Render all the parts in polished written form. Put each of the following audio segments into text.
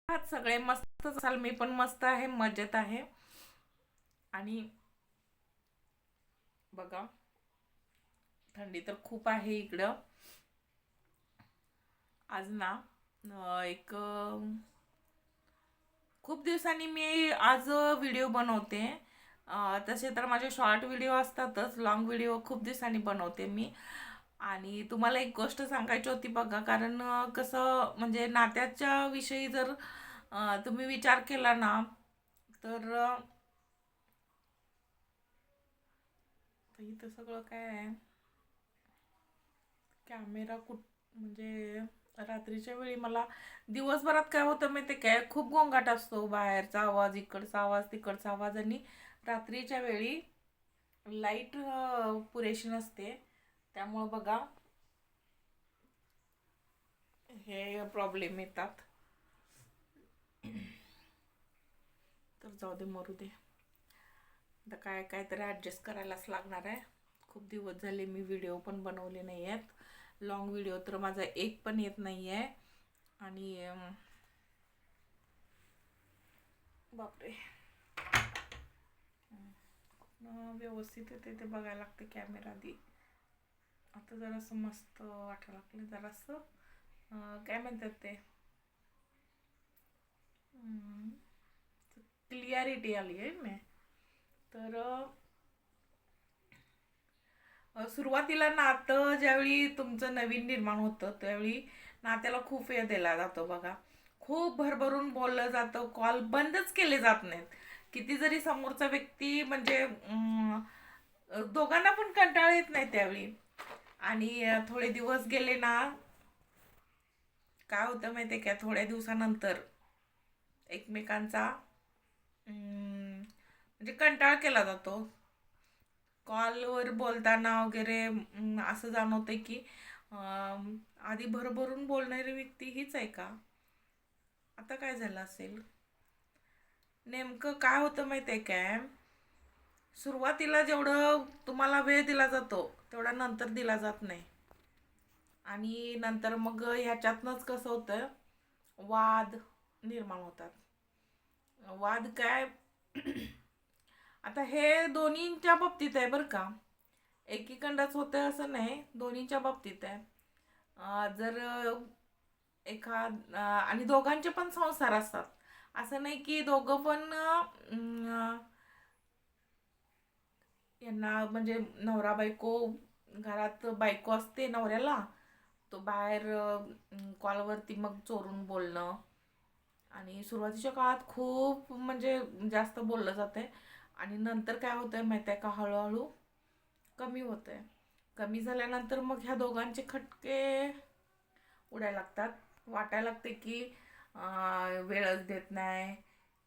आहात सगळे मस्त असाल. मी पण मस्त आहे, मजेत आहे. आणि बघा, थंडी तर खूप आहे इकडं. आज ना एक खूप दिवसांनी मी आज व्हिडिओ बनवते. तसे तर माझे शॉर्ट व्हिडिओ असतातच, लॉंग व्हिडिओ खूप दिवसांनी बनवते मी. आणि तुम्हाला एक गोष्ट सांगायची होती बघा, कारण कसं म्हणजे नात्याच्या विषयी जर तुम्ही विचार केला ना, तर इथं सगळं काय आहे, कॅमेरा म्हणजे रात्रीच्या वेळी मला दिवसभरात काय होतं माहिती काय, खूप गोंगाट असतो, बाहेरचा आवाज, इकडचा आवाज, तिकडचा आवाज. आणि रात्रीच्या वेळी लाईट पुरेशी नसते, त्यामुळं बघा हे प्रॉब्लेम येतात. तर जाऊ दे, मरू दे. आता काय काय तरी ॲडजस्ट करायलाच लागणार आहे. खूप दिवस झाले मी व्हिडिओ पण बनवले नाही आहेत. लॉंग व्हिडिओ तर माझा एक पण येत नाही आहे. आणि बापरे, व्यवस्थित येते ते बघायला लागते कॅमेरा आधी. आता जरासं मस्त वाटायला लागलं, जरासं काय म्हणतात ते, क्लिअरिटी आली आहे मी. तर सुरुवातीला नातं ज्यावेळी तुमचं नवीन निर्माण होतं त्यावेळी नात्याला खूप वेळ दिला जातो बघा. खूप भरभरून बोललं जातं, कॉल बंदच केले जात नाहीत. किती जरी समोरचा व्यक्ती म्हणजे दोघांना पण कंटाळा येत नाही त्यावेळी. आणि थोडे दिवस गेले ना, काय होतं माहिती आहे का, थोड्या दिवसानंतर एकमेकांचा म्हणजे कंटाळा केला जातो. कॉलवर बोलताना वगैरे असं जाणवतं की आधी भरभरून बोलणारी व्यक्ती हीच आहे का? आता काय झालं असेल? नेमकं काय होतं माहिती आहे काय, सुरुवातीला जेवढं तुम्हाला वेळ दिला जातो तेवढा नंतर दिला जात नाही. आणि नंतर मग ह्याच्यातनंच कसं होतं, वाद निर्माण होतात. वाद काय, आता हे दोन्हींच्या बाबतीत आहे बरं का. एकीकडंच होतं असं नाही, दोन्हींच्या बाबतीत आहे. जर आणि दोघांचे पण संसार असतात. असं नाही की दोघं पण यांना म्हणजे नवरा बायको, घरात बायको असते नवऱ्याला, तो बाहेर कॉलवरती मग चोरून बोलणं. आणि सुरुवातीच्या काळात खूप म्हणजे जास्त बोललं जातंय. आणि नंतर काय होतंय माहिती आहे का, हळूहळू कमी होतंय. कमी झाल्यानंतर मग ह्या दोघांचे खटके उडायला लागतात. वाटायला लागते की वेळच देत नाही,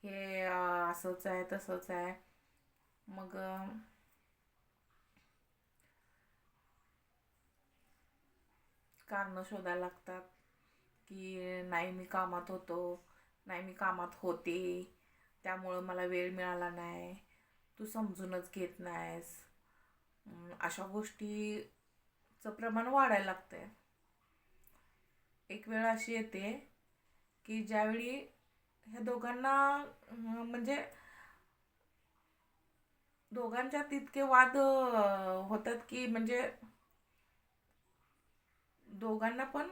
हे असंच आहे तसंच आहे. मग कारणं शोधायला लागतात की नाही मी कामात होतो, नाही मी कामात होते, त्यामुळं मला वेळ मिळाला नाही, तू समजूनच घेत नाहीस. अशा गोष्टीचं प्रमाण वाढायला लागतंय. एक वेळ अशी येते की ज्यावेळी ह्या दोघांना म्हणजे दोघांच्यात इतके वाद होतात की म्हणजे दोघांना पण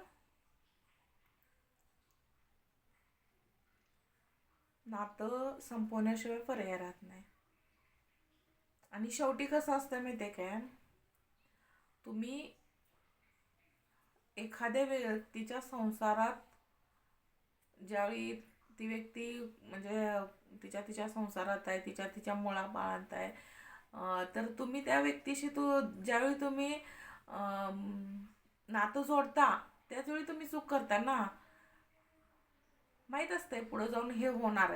नातं संपवण्याशिवाय पर्याय राहत नाही. आणि शेवटी कसं असतं माहिती आहे काय, तुम्ही एखाद्या व्यक्तीच्या संसारात ज्यावेळी ती व्यक्ती म्हणजे तिच्या तिच्या संसारात आहे, तिच्या तिच्या मुळाबाळात आहे, तर तुम्ही त्या व्यक्तीशी ज्यावेळी तुम्ही नातं जोडता त्याच वेळी तुम्ही चूक करता ना. माहीत असतंय पुढे जाऊन हे होणार आहे.